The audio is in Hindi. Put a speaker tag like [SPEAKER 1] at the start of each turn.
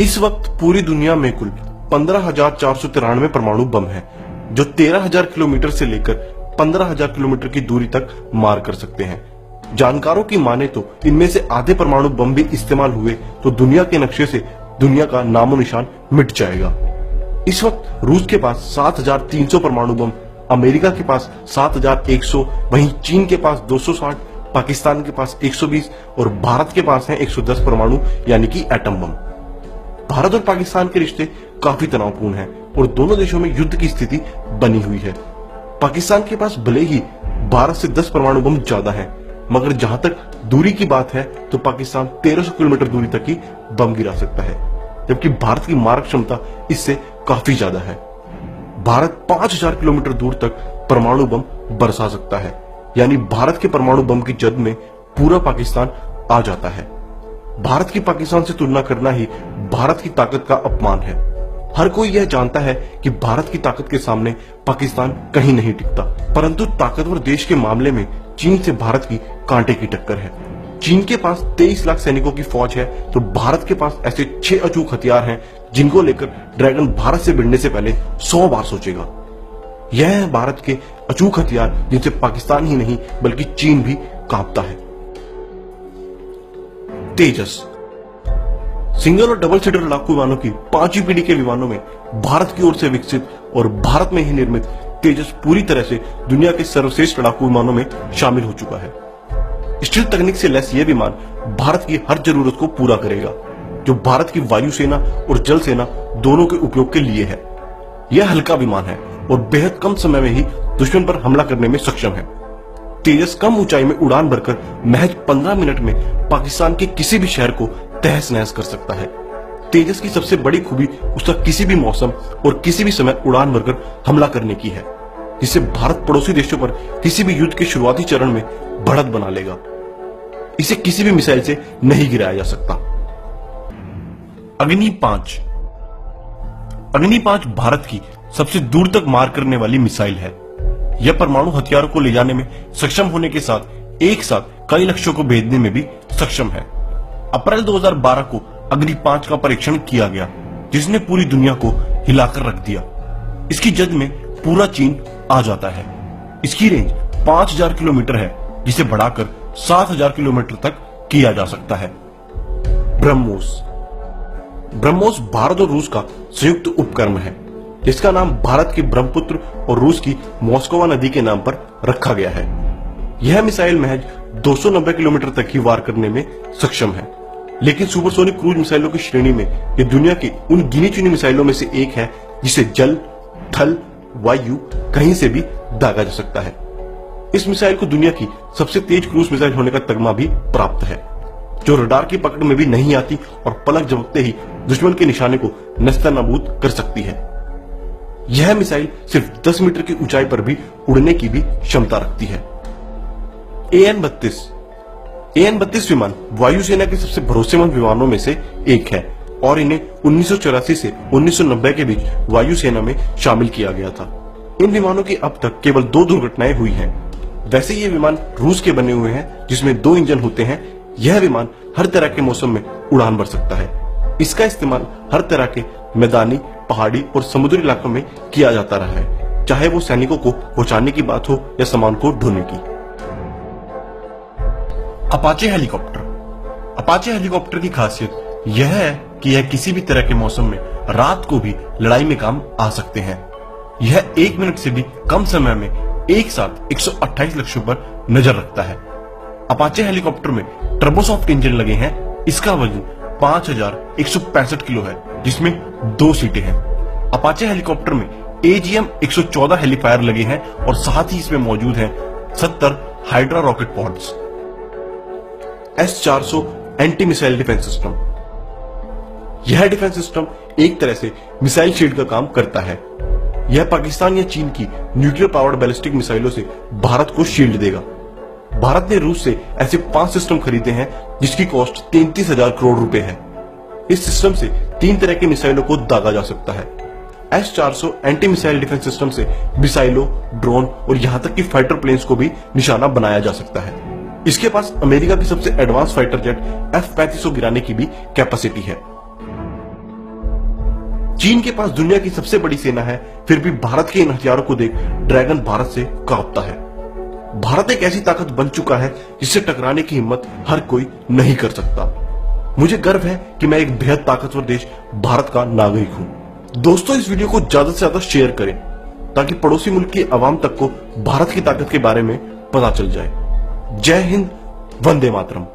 [SPEAKER 1] इस वक्त पूरी दुनिया में कुल 15,493 परमाणु बम हैं, जो 13,000 किलोमीटर से लेकर 15,000 किलोमीटर की दूरी तक मार कर सकते हैं। जानकारों की माने तो इनमें से आधे परमाणु बम भी इस्तेमाल हुए तो दुनिया के नक्शे से दुनिया का नामो निशान मिट जाएगा। इस वक्त रूस के पास 7,300 परमाणु बम, अमेरिका के पास 7,100, वहीं चीन के पास 260, पाकिस्तान के पास 120 और भारत के पास है 110 परमाणु यानी कि एटम बम। भारत और पाकिस्तान के रिश्ते काफी तनावपूर्ण हैं और दोनों देशों में युद्ध की स्थिति बनी हुई है। पाकिस्तान के पास भले ही भारत से 10 परमाणु बम ज्यादा हैं, मगर जहां तक दूरी की बात है तो पाकिस्तान 1300 किलोमीटर दूरी तक ही बम गिरा सकता है, जबकि भारत की मारक क्षमता इससे काफी ज्यादा है। भारत 5,000 किलोमीटर दूर तक परमाणु बम बरसा सकता है, यानी भारत के परमाणु बम की जद में पूरा पाकिस्तान आ जाता है। भारत की पाकिस्तान से तुलना करना ही भारत की ताकत का अपमान है। हर कोई यह जानता है कि भारत की ताकत के सामने पाकिस्तान कहीं नहीं टिकता, परंतु ताकतवर देश के मामले में चीन से भारत की कांटे की टक्कर है। चीन के पास 23 लाख सैनिकों की फौज है, तो भारत के पास ऐसे 6 अचूक हथियार हैं जिनको लेकर ड्रैगन भारत से भिड़ने से पहले 100 बार सोचेगा। यह है भारत के अचूक हथियार जिनसे पाकिस्तान ही नहीं बल्कि चीन भी कांपता है। तेजस सिंगल और डबल सीटर लड़ाकू विमानों की 5वीं पीढ़ी के विमानों में भारत की ओर से विकसित और भारत में ही निर्मित तेजस पूरी तरह से दुनिया के सर्वश्रेष्ठ लड़ाकू विमानों में शामिल हो चुका है। स्टील तकनीक से लैस यह विमान भारत की हर जरूरत को पूरा करेगा, जो भारत की वायुसेना और जल सेना दोनों के उपयोग के लिए है। यह हल्का विमान है और बेहद कम समय में ही दुश्मन पर हमला करने में सक्षम है। तेजस कम ऊंचाई में उड़ान भरकर महज 15 मिनट में पाकिस्तान के किसी भी शहर को तहस नहस कर सकता है। तेजस की सबसे बड़ी खूबी उसका किसी भी मौसम और किसी भी समय उड़ान भरकर हमला करने की है, जिससे भारत पड़ोसी देशों पर किसी भी युद्ध के शुरुआती चरण में बढ़त बना लेगा। इसे किसी भी मिसाइल से नहीं गिराया जा सकता। अग्नि 5 भारत की सबसे दूर तक मार करने वाली मिसाइल है। यह परमाणु हथियारों को ले जाने में सक्षम होने के साथ एक साथ कई लक्ष्यों को भेदने में भी सक्षम है। अप्रैल 2012 को अग्नि 5 का परीक्षण किया गया, जिसने पूरी दुनिया को हिलाकर रख दिया। इसकी जद में पूरा चीन आ जाता है। इसकी रेंज 5,000 किलोमीटर है, जिसे बढ़ाकर 7,000 किलोमीटर तक किया जा सकता है। ब्रह्मोस भारत और रूस का संयुक्त उपक्रम है, जिसका नाम भारत की ब्रह्मपुत्र और रूस की मॉस्कोवा नदी के नाम पर रखा गया है। यह मिसाइल महज 290 किलोमीटर तक ही वार करने में सक्षम है, लेकिन सुपरसोनिक क्रूज मिसाइलों की श्रेणी में यह दुनिया की उन गिनी चुनी मिसाइलों में से एक है जिसे जल, थल, वायु कहीं से भी दागा जा सकता है। इस मिसाइल को दुनिया की सबसे तेज क्रूज मिसाइल होने का तगमा भी प्राप्त है, जो रडार की पकड़ में भी नहीं आती और पलक झपकते ही दुश्मन के निशाने को नस्तानाबूद कर सकती है। यह मिसाइल सिर्फ 10 मीटर की ऊंचाई पर भी उड़ने की भी क्षमता रखती है। AN-32 विमान वायुसेना के सबसे भरोसेमंद विमानों में से एक है और इन्हें 1984 से 1990 के बीच वायुसेना में शामिल किया गया था। इन विमानों की अब तक केवल 2 दुर्घटनाएं हुई हैं। वैसे ये विमान रूस के बने हुए हैं, जिसमें 2 इंजन होते हैं। यह विमान हर तरह के मौसम में उड़ान भर सकता है। इसका इस्तेमाल हर तरह के मैदानी, पहाड़ी और समुद्री इलाकों में किया जाता रहा है, चाहे वो सैनिकों को पहुंचाने की बात हो या सामान को ढोने की। अपाचे हेलीकॉप्टर की खासियत यह है कि यह किसी भी तरह के मौसम में रात को भी लड़ाई में काम आ सकते हैं। यह 1 मिनट से भी कम समय में एक साथ 128 लक्ष्यों पर नजर रखता है। अपाचे हेलीकॉप्टर में टर्बोसॉफ्ट इंजन लगे हैं। इसका वजन 5,165 किलो है, जिसमें 2 सीटें हैं। अपाचे हेलीकॉप्टर में AGM-114 हेलीफायर लगे हैं और साथ ही इसमें मौजूद हैं 70 hydra rocket pods. S-400 anti missile defence system. यह डिफेंस सिस्टम एक तरह से मिसाइल शील्ड का काम करता है। यह पाकिस्तान या चीन की न्यूक्लियर पावर्ड बैलिस्टिक मिसाइलों से भारत को शील्ड देगा। भारत ने रूस से ऐसे 5 सिस्टम खरीदे हैं, जिसकी कॉस्ट 33,000 करोड़ रुपए है। इस सिस्टम से 3 तरह की मिसाइलों को दागा जा सकता है। S-400 anti missile defence system से मिसाइलों, ड्रोन और यहां तक कि फाइटर प्लेन्स को भी निशाना बनाया जा सकता है। इसके पास अमेरिका की सबसे एडवांस फाइटर जेट F-3500 गिराने की भी कैपेसिटी है। चीन के पास दुनिया की सबसे बड़ी सेना है, फिर भी भारत के इन हथियारों को देख ड्रैगन भारत से कांपता है। भारत एक ऐसी ताकत बन चुका है जिससे टकराने की हिम्मत हर कोई नहीं कर सकता। मुझे गर्व है कि मैं एक बेहद ताकतवर देश भारत का नागरिक हूं। दोस्तों, इस वीडियो को ज्यादा से ज्यादा शेयर करें ताकि पड़ोसी मुल्क की आवाम तक को भारत की ताकत के बारे में पता चल जाए। जय हिंद, वंदे मातरम।